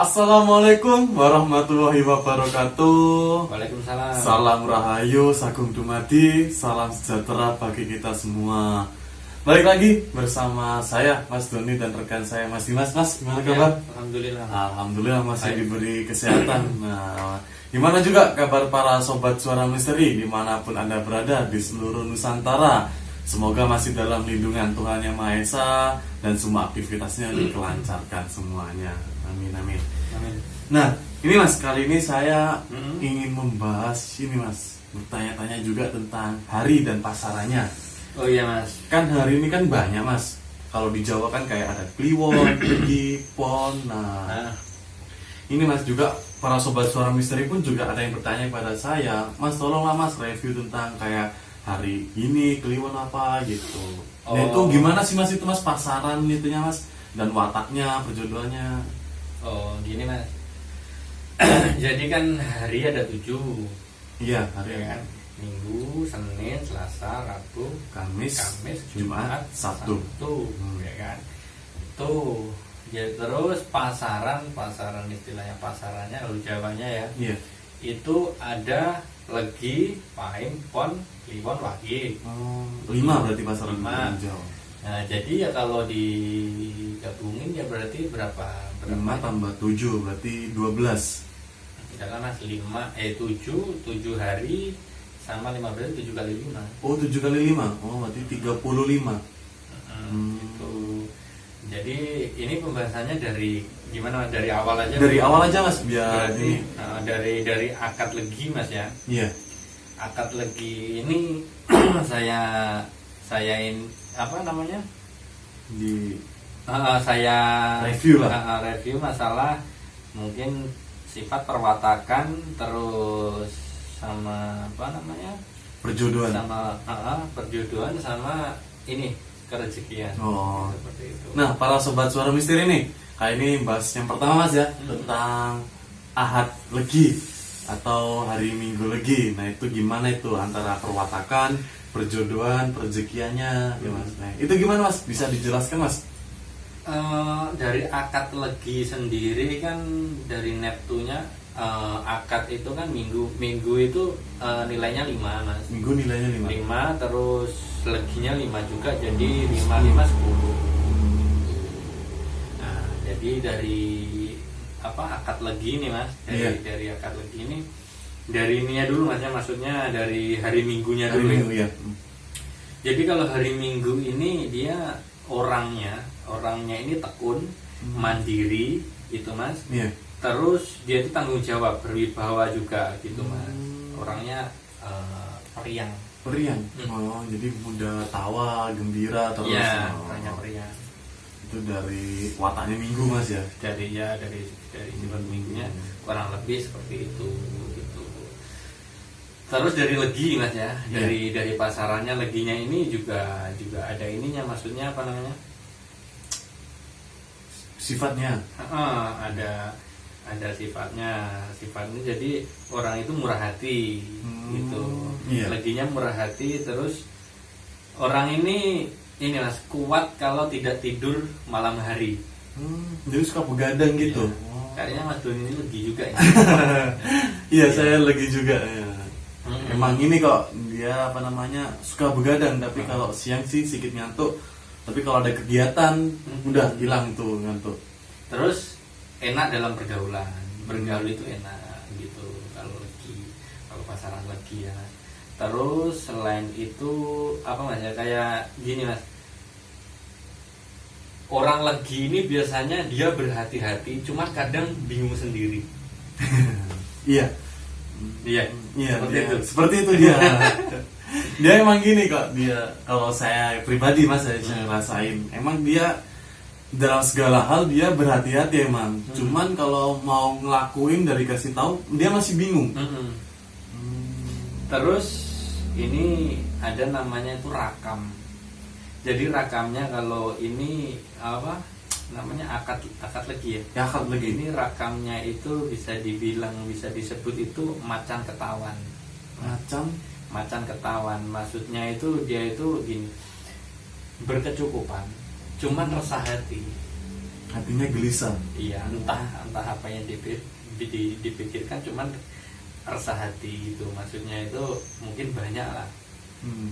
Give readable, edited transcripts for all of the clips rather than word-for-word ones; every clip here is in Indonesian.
Assalamualaikum warahmatullahi wabarakatuh. Waalaikumsalam. Salam rahayu, sagung dumadi, salam sejahtera bagi kita semua. Balik lagi bersama saya Mas Doni dan rekan saya Mas Dimas. Mas, gimana kabar? Alhamdulillah. Alhamdulillah masih Baik. diberi kesehatan. Nah, gimana juga kabar para sobat suara misteri dimanapun Anda berada di seluruh Nusantara? Semoga masih dalam lindungan Tuhan Yang Maha Esa dan semua aktivitasnya dikelancarkan semuanya. Amin amin. Amin. Nah, ini Mas, kali ini saya Mm-mm. ingin membahas ini Mas, bertanya-tanya juga tentang hari dan pasarannya. Oh iya Mas. Kan hari ini kan banyak Mas. Kalau di Jawa kan kayak ada Kliwon, Legi, Pon. Nah, ini Mas juga para sobat suara misteri pun juga ada yang bertanya kepada saya, Mas tolonglah Mas review tentang kayak hari ini Kliwon apa gitu. Nah itu Oh. gimana sih Mas itu Mas pasaran itunya Mas dan wataknya perjodohannya? Oh gini Mas. Jadi kan hari ada 7, Iya hari ya kan? Minggu, Senin, Selasa, Rabu, Kamis, Kamis, Jumat, Sabtu. ya kan? Tuh. Ya terus pasaran istilahnya pasarannya kalau Jawanya ya. Iya. Itu ada Legi, Pahing, Pon, Kliwon, Wage. Oh, 5 berarti pasaran 5. Jawa. Nah, jadi ya kalau digabungin ya berarti berapa? 5 tambah 7 berarti 12. Misalkan Mas 7 hari sama 5 berarti 7 kali 5. Oh 7 kali 5. Oh berarti 35. Gitu. Jadi ini pembahasannya dari gimana Mas? Dari awal aja. Dari awal aja Mas biar Berarti, ini. dari akad legi Mas ya. Iya. Akad legi ini sayain apa namanya? Di Saya Review lah. review masalah mungkin sifat perwatakan, terus sama apa namanya, perjodohan. sama perjodohan, sama ini kerezekian. Oh. Seperti itu. Nah, para sobat suara misteri nih, kali ini bahas yang pertama Mas ya, tentang Ahad Legi atau hari Minggu Legi. Nah, itu gimana itu antara perwatakan, perjodohan, rezekiannya ya Mas. Nah, itu gimana Mas? Bisa dijelaskan Mas? Dari akad legi sendiri kan dari neptunya, akad itu kan minggu itu nilainya 5 Mas. Minggu nilainya 5. 5 terus leginya 5 juga, jadi 5 10. Nah, jadi dari apa akad legi ini Mas, dari akad legi ini, dari ininya dulu Mas ya, maksudnya dari hari Minggunya Hari dulu. Minggu ya. Jadi kalau hari Minggu ini dia orangnya ini tekun, mandiri itu Mas. Iya. Terus dia itu tanggung jawab, berwibawa juga gitu Mas. Orangnya periang. Periang. Oh, jadi mudah tawa, gembira terus. Iya, Oh. orangnya periang. Itu dari wataknya Minggu Mas ya. Dari sifat minggunya kurang lebih seperti itu gitu. Terus dari legi Mas ya, dari pasarannya leginya ini juga ada ininya, maksudnya apa namanya? Sifatnya. Ada sifatnya jadi orang itu murah hati gitu. Iya. Leginya murah hati, terus orang ini Mas kuat kalau tidak tidur malam hari. Jadi suka begadang gitu. Kayaknya Mas Doni ini legi juga ya. Iya, saya lagi juga ya. Hmm. Emang ini kok dia apa namanya suka begadang, tapi kalau siang sih sedikit ngantuk. Tapi kalau ada kegiatan udah hilang tuh ngantuk. Terus enak dalam pergaulan, bergaul itu enak gitu kalau legi, kalau pasaran legi ya. Terus selain itu apa Mas ya, kayak gini Mas, orang legi ini biasanya dia berhati-hati, cuma kadang bingung sendiri. Iya. Iya, Iya, seperti dia- itu. Seperti itu dia. Dia emang gini kok, dia kalau saya pribadi Mas saya ngerasain, emang dia dalam segala hal dia berhati-hati emang. Cuman kalau mau ngelakuin dari kasih tahu dia masih bingung. Terus ini ada namanya itu rakam. Jadi rakamnya kalau ini apa namanya, akad legi ya. Ya akad legi. Ini rakamnya itu bisa disebut itu macan ketahuan. Macan ketahuan, maksudnya itu dia itu gini, berkecukupan, cuman resah hati. hatinya gelisah. Iya, entah apa yang dipikirkan, cuman rasa hati itu, maksudnya itu mungkin banyak lah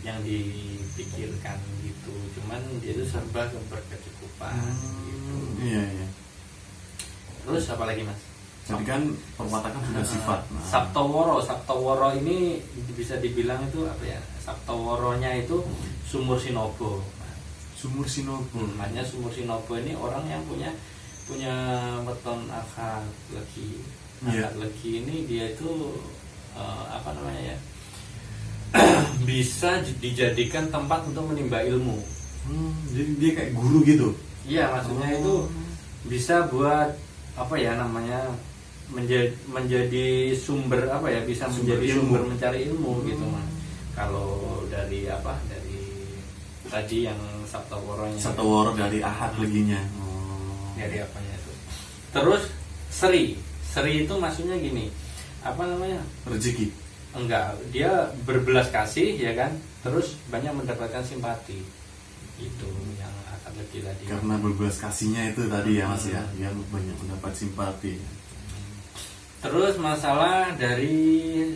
yang dipikirkan gitu, cuman dia itu serba berkecukupan gitu. Iya, iya. Terus apa lagi mas? Jadi kan perwatakan sudah sifat. Nah. Saptoworo ini bisa dibilang itu apa ya? Saptoworonya itu Sumur Sinobo. Sumur Sinobo. Makanya Sumur Sinobo ini orang yang punya weton akad legi. Akad legi ini dia itu apa namanya ya? Bisa dijadikan tempat untuk menimba ilmu. Jadi dia kayak guru gitu. Iya, maksudnya itu bisa buat apa ya namanya, menjadi sumber apa ya, bisa menjadi sumber mencari ilmu gitu mas. Kalau dari apa, dari tadi yang Saptoworonya. Saptoworo dari ahad leginya. Dari apanya itu. Terus Sri itu maksudnya gini, apa namanya? Rezeki. Enggak, dia berbelas kasih ya kan, terus banyak mendapatkan simpati. Itu yang akad legi tadi. Karena berbelas kasihnya itu tadi ya mas ya, dia banyak mendapat simpati. Terus masalah dari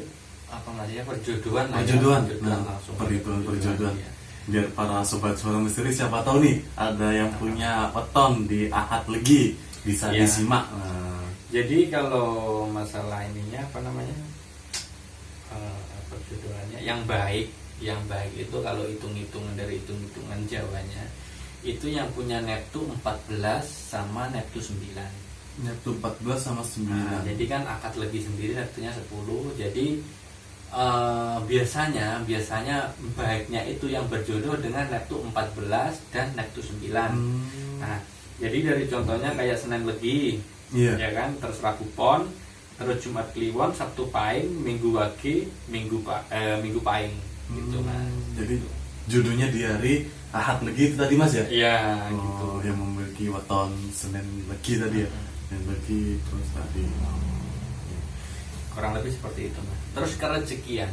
apa mas ya, perjodohan. Langsung perjodohan. Ya. Biar para sobat suara misteri siapa tahu nih ada yang punya weton di ahad legi, bisa disimak. Jadi kalau masalah ininya apa namanya, perjodohannya yang baik itu kalau hitung-hitungan dari hitung-hitungan Jawanya itu yang punya Neptu 14 sama Neptu 9. Neptu 14 sama 9. Jadi kan akad legi sendiri Neptunya 10. Jadi biasanya baiknya itu yang berjodoh dengan Neptu 14 dan Neptu 9. Nah, jadi dari contohnya kayak Senin Legi, ya kan, terus Rabu Pon, terus Jumat Kliwon, Sabtu Pahing, Minggu Wage, Minggu Pahing gitu mas. Jadi jodohnya di hari ahad legi itu tadi mas ya? Iya gitu. Yang memiliki weton Senin Legi tadi ya. Senin Legi terus tadi. Kurang lebih seperti itu mas. Terus kerezekian,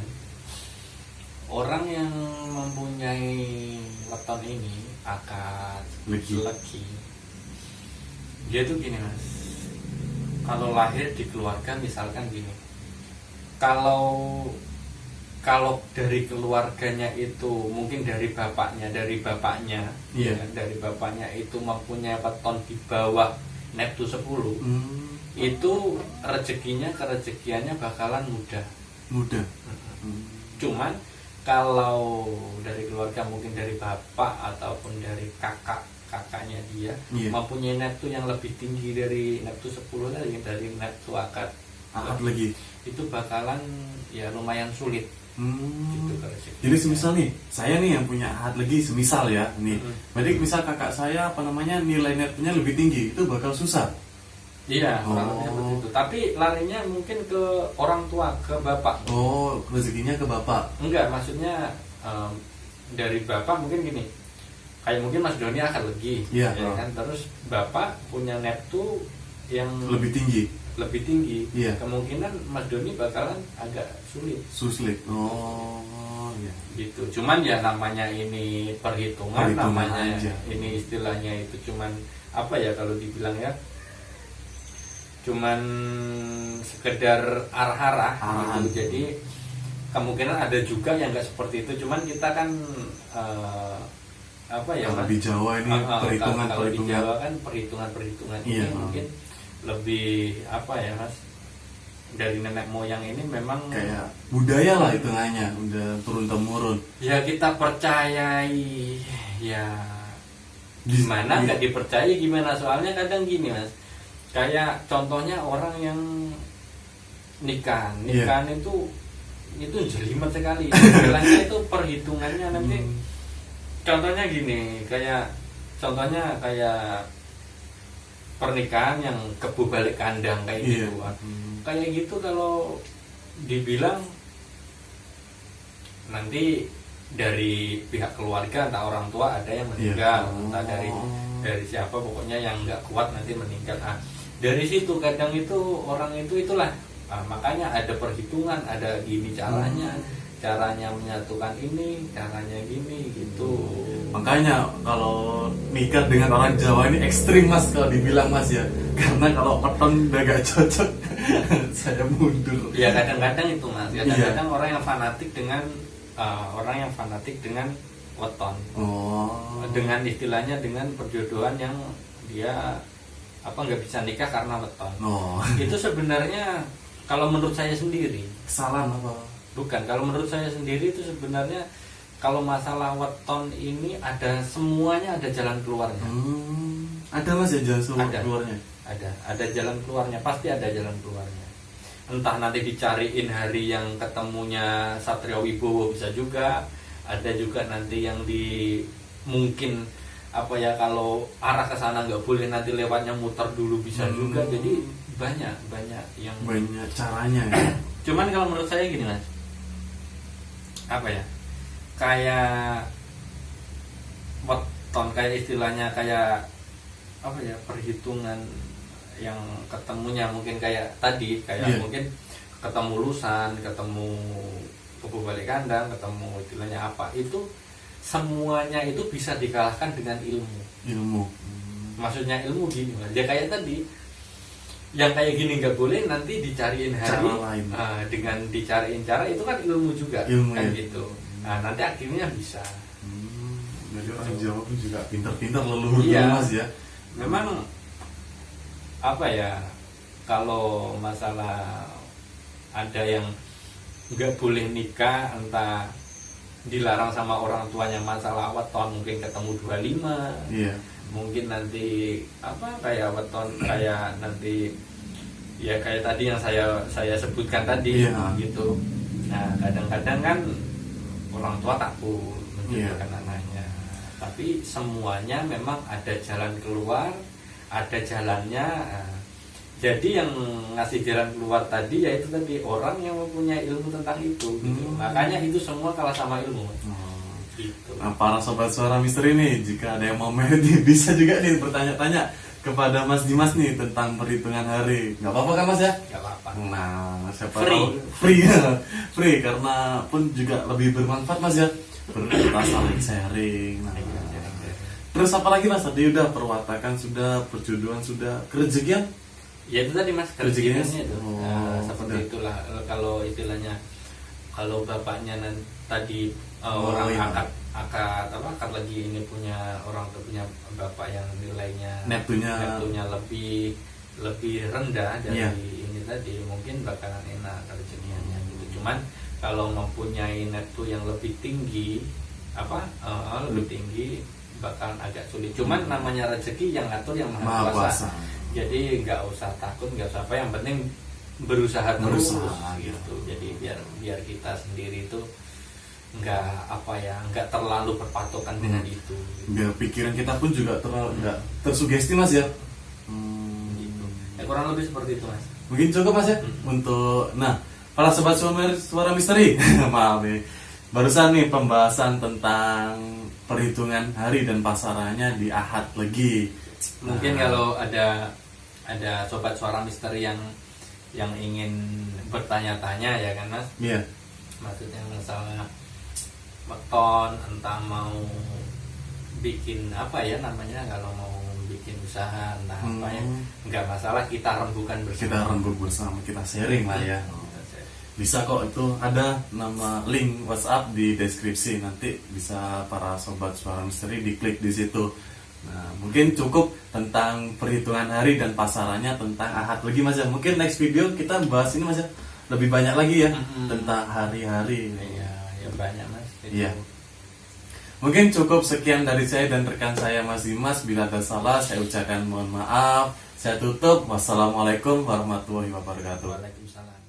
orang yang mempunyai weton ini akad legi, dia tuh gini mas, kalau lahir di keluarga misalkan gini, kalau dari keluarganya itu mungkin dari bapaknya ya, dari bapaknya itu mempunyai weton di bawah Neptu 10, itu kerezekiannya bakalan mudah. Cuman kalau dari keluarga mungkin dari bapak ataupun dari kakaknya dia mempunyai Neptu yang lebih tinggi dari Neptu 10 tadi, dari Neptu akad lagi, itu bakalan ya lumayan sulit. Gitu, jadi semisal nih saya nih yang punya ahad legi, semisal ya nih, berarti misal kakak saya apa namanya nilai netnya lebih tinggi, itu bakal susah. Iya, kurang lebih seperti itu. Tapi larinya mungkin ke orang tua, ke bapak. Rezekinya ke bapak. Enggak, maksudnya dari bapak mungkin gini, kayak mungkin Mas Doni akad legi, ya kan, terus bapak punya Neptu yang lebih tinggi, kemungkinan Mas Doni bakalan agak sulit. Gitu. Cuman ya namanya ini perhitungan namanya aja. Ini istilahnya itu cuman apa ya, kalau dibilang ya cuman sekedar arah-arah gitu. Jadi kemungkinan ada juga yang nggak seperti itu. Cuman kita kan apa ya? Kalau di Jawa ini perhitungan. Kalau di Jawa kan perhitungan ini mungkin lebih apa ya mas, dari nenek moyang ini memang kayak budaya lah hitungannya, udah turun temurun ya, kita percayai ya, gimana nggak dipercayai gimana. Soalnya kadang gini mas, kayak contohnya orang yang nikahan itu jelimet sekali istilahnya itu perhitungannya nanti. Contohnya gini, kayak pernikahan yang kebu balik kandang kayak gitu. Kayak gitu kalau dibilang nanti dari pihak keluarga, entah orang tua ada yang meninggal, entah dari siapa, pokoknya yang nggak kuat nanti meninggal. Dari situ kadang itu orang itulah makanya ada perhitungan, ada gini caranya. caranya menyatukan ini, caranya gini gitu. Makanya kalau nikah dengan orang Jawa ini ekstrim mas kalau dibilang mas ya. Karena kalau weton udah gak cocok saya mundur. Ya kadang-kadang itu mas, kadang-kadang orang yang fanatik dengan weton. Oh. Dengan istilahnya dengan perjodohan yang dia nggak bisa nikah karena weton. Oh. Itu sebenarnya kalau menurut saya sendiri Kesalahan apa? bukan. Kalau menurut saya sendiri itu sebenarnya kalau masalah weton ini semuanya ada jalan keluarnya. Ada mas ya jalan Ada. keluarnya? Ada jalan keluarnya, pasti ada jalan keluarnya. Entah nanti dicariin hari yang ketemunya Satrio Wibowo bisa juga. Ada juga nanti yang mungkin kalau arah ke sana nggak boleh nanti lewatnya muter dulu bisa juga. Jadi banyak yang banyak caranya ya. Cuman kalau menurut saya gini mas, kayak weton, kayak istilahnya kayak perhitungan yang ketemunya mungkin kayak tadi mungkin ketemu lusan, ketemu kebo balik kandang, ketemu istilahnya itu semuanya itu bisa dikalahkan dengan ilmu. Maksudnya ilmu gini mas, ya kayak tadi yang kayak gini nggak boleh, nanti dicariin hari dengan dicariin cara itu kan ilmu juga kan ya? Gitu. Nah nanti akhirnya bisa. Jadi orang Jawa pun juga pintar-pintar leluhur mas ya. Memang kalau masalah ada yang nggak boleh nikah, entah dilarang sama orang tuanya masalah weton, mungkin ketemu 25. Iya. Mungkin nanti kayak weton kayak nanti ya kayak tadi yang saya sebutkan tadi gitu. Nah kadang-kadang kan orang tua takut menjodohkan anaknya, tapi semuanya memang ada jalan keluar, ada jalannya. Jadi yang ngasih jalan keluar tadi yaitu tadi orang yang mempunyai ilmu tentang itu gitu. Makanya itu semua kalah sama ilmu. Gitu. Nah, para sobat suara misteri nih, jika ada yang mau merit bisa juga nih bertanya-tanya kepada Mas Dimas nih tentang perhitungan hari. Nggak apa-apa kan Mas ya? Nggak apa-apa. Nah, siapa Free. tahu free free karena pun juga lebih bermanfaat Mas ya. Kita saling sharing. Nah, terus apa lagi Mas? Tadi udah perwatakan sudah, perjodohan sudah, kerezekian? Ya itu tadi Mas, kerezekiannya itu. udah. Seperti itulah kalau istilahnya, kalau bapaknya tadi orang akad lagi ini punya orang punya bapak yang nilainya neptunya lebih rendah dari ini tadi, mungkin bakalan enak rezekiannya gitu. Cuman kalau mempunyai neptu yang lebih tinggi lebih tinggi bakalan agak sulit. Cuman namanya rezeki yang ngatur yang Maha Kuasa. Jadi nggak usah takut, nggak usah yang penting berusaha terus gitu. Jadi biar kita sendiri itu nggak terlalu berpatokan dengan itu. Biar pikiran kita pun juga nggak tersugesti Mas ya. Gitu. Ya kurang lebih seperti itu Mas. Mungkin cukup Mas ya untuk para sobat suara misteri. Maaf nih. Barusan nih pembahasan tentang perhitungan hari dan pasarannya di Ahad Legi. Mungkin kalau ada sobat suara misteri yang ingin bertanya-tanya ya kan Mas? Iya. Maksudnya masalah weton, entah mau bikin kalau mau bikin usaha entah nggak masalah, kita rembukan bersama. Kita rembuk bersama, kita sharing lah ya. Bisa kok, itu ada nama link WhatsApp di deskripsi, nanti bisa para sobat suara misteri diklik di situ. Nah, mungkin cukup tentang perhitungan hari dan pasarannya tentang Ahad Legi Mas ya. Mungkin next video kita bahas ini Mas ya, lebih banyak lagi ya tentang hari-hari. Ya banyak Mas. Iya. Mungkin cukup sekian dari saya dan rekan saya Mas Dimas. Bila ada salah saya ucapkan mohon maaf. Saya tutup. Wassalamualaikum warahmatullahi wabarakatuh. Waalaikumsalam.